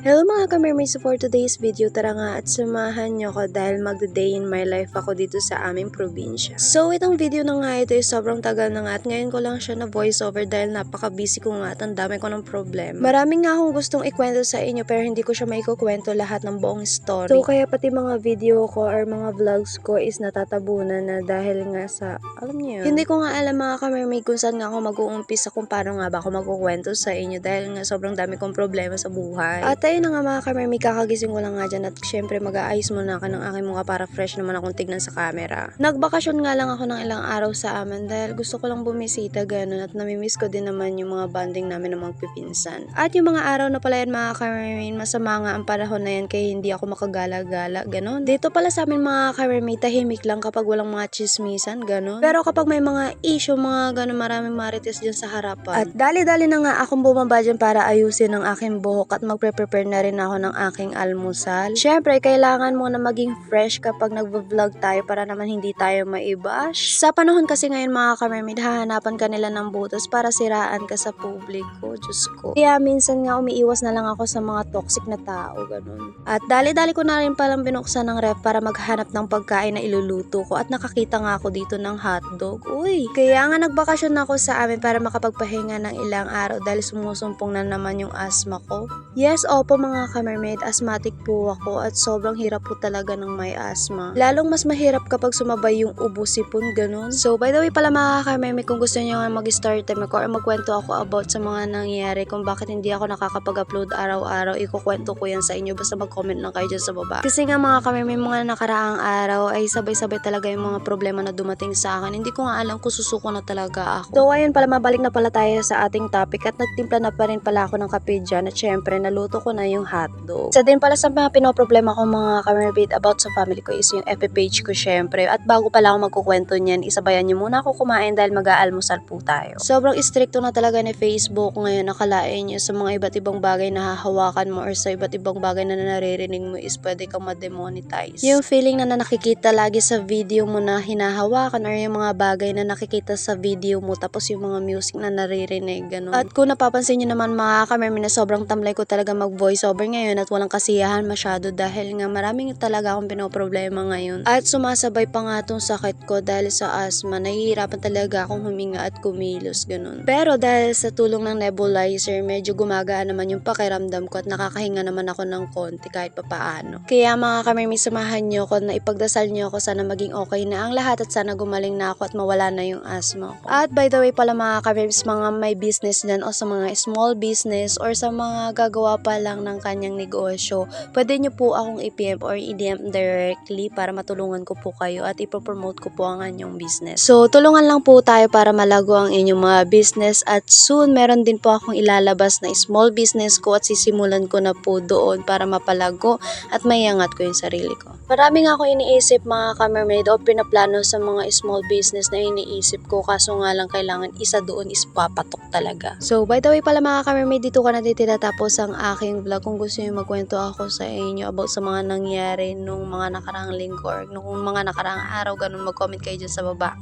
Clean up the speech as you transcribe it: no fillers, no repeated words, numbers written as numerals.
Hello mga ka-mermaids, for today's video, tara nga at samahan nyo ko dahil mag-day in my life ako dito sa aming probinsya. So itong video na nga ito sobrang tagal na nga at ngayon ko lang siya na voice over dahil napaka-busy ko nga at ang dami ko ng problema. Maraming nga akong gustong ikwento sa inyo pero hindi ko siya maikukwento lahat ng buong story. So kaya pati mga video ko or mga vlogs ko is natatabunan na dahil nga sa, alam niyo yun. Hindi ko nga alam mga ka-mermaid kung saan nga ako mag-uumpisa kung paano nga ba ako magkukwento sa inyo dahil nga sobrang dami kong problema sa buhay. At ayun na nga mga ka-mermaid, kakagising ko lang nga dyan at syempre mag-aayos muna ako ng aking mukha para fresh naman akong tignan sa camera. Nagbakasyon nga lang ako ng ilang araw sa amin dahil gusto ko lang bumisita ganun at namimiss ko din naman yung mga bonding namin ng magpipinsan. At yung mga araw na pala yan mga ka-mermaid, masama nga ang panahon na yan kaya hindi ako makagala-gala ganun. Dito pala sa amin mga ka-mermaid, tahimik lang kapag walang mga chismisan ganun. Pero kapag may mga issue, mga ganun, maraming marites dyan sa harapan. At dali-dali na nga akong bumaba dyan para ayusin ang aking buhok at magpre-prepare na rin ako ng aking almusal. Syempre, kailangan mo na maging fresh kapag nagvo-vlog tayo para naman hindi tayo maibash. Sa panahon kasi ngayon mga ka-mermaid, hahanapan ka nila ng butas para siraan ka sa publiko. Diyos ko. Kaya minsan nga umiiwas na lang ako sa mga toxic na tao, ganun. At dali-dali ko na rin palang binuksan ng ref para maghanap ng pagkain na iluluto ko at nakakita nga ako dito ng hotdog. Uy! Kaya nga nagbakasyon ako sa amin para makapagpahinga ng ilang araw dahil sumusumpong na naman yung asthma ko. Yes, opo mga ka-mermaid, asthmatic po ako at sobrang hirap po talaga ng may asthma. Lalong mas mahirap kapag sumabay yung ubo, sipon, ganun. So, by the way pala mga ka-mermaid, kung gusto nyo nga mag-story time ako or magkwento ako about sa mga nangyayari kung bakit hindi ako nakakapag-upload araw-araw, ikukwento ko yan sa inyo. Basta mag-comment lang kayo dyan sa baba. Kasi nga mga ka-mermaid, mga nakaraang araw ay sabay-sabay talaga yung mga problema na dumating sa akin. Hindi ko nga alam kung susuko na talaga ako. So, ayun pala, mabalik na pala tayo sa ating topic at nagtimpla na pa rin pala ako ng kape dyan at syempre, naluto ko na yung hotdog. Isa din pala sa mga pinoproblema ko mga ka-mermaid about sa family ko is yung FB page ko syempre. At bago pala ako magkukwento niyan, isabayan niyo muna ako kumain dahil mag-aalmusal po tayo. Sobrang istrikto na talaga ni Facebook ngayon, nakalain niyo sa mga iba't ibang bagay na hahawakan mo or sa iba't ibang bagay na naririnig mo is pwede kang ma-demonetize. Yung feeling na nakikita lagi sa video mo na hinahawakan or yung mga bagay na nakikita sa video mo tapos yung mga music na naririnig, ganun. At kung napapansin niyo naman mga ka-mermaid na sobrang tamlay ko talaga mag voice over ngayon at walang kasiyahan masyado dahil nga maraming talaga akong pinoproblema ngayon. At sumasabay pa nga tong sakit ko dahil sa asthma, nahihirapan talaga akong huminga at kumilos, ganun. Pero dahil sa tulong ng nebulizer, medyo gumagaan naman yung pakiramdam ko at nakakahinga naman ako ng konti kahit papaano. Kaya mga ka-mermaid, samahan niyo ko na ipagdasal niyo ako sana maging okay na ang lahat at sana gumaling na ako at mawala na yung asthma ko. At by the way pala mga ka-mermaid, mga may business dyan o sa mga small business or sa mga gagawa pa lang ng kanyang negosyo, pwede nyo po akong i-PM or i-DM directly para matulungan ko po kayo at ipopromote ko po ang inyong business. So, tulungan lang po tayo para malago ang inyong mga business at soon, meron din po akong ilalabas na small business ko at sisimulan ko na po doon para mapalago at maiangat ko yung sarili ko. Marami nga ako iniisip mga ka-mermaid o pinaplano sa mga small business na iniisip ko kaso nga lang kailangan isa doon is papatok talaga. So, by the way pala mga ka-mermaid, dito ka na din tinatapos ang aking vlog. Kung gusto nyo magkwento ako sa inyo about sa mga nangyari nung mga nakaraang linggo or nung mga nakaraang araw, ganun, mag-comment kayo dyan sa baba.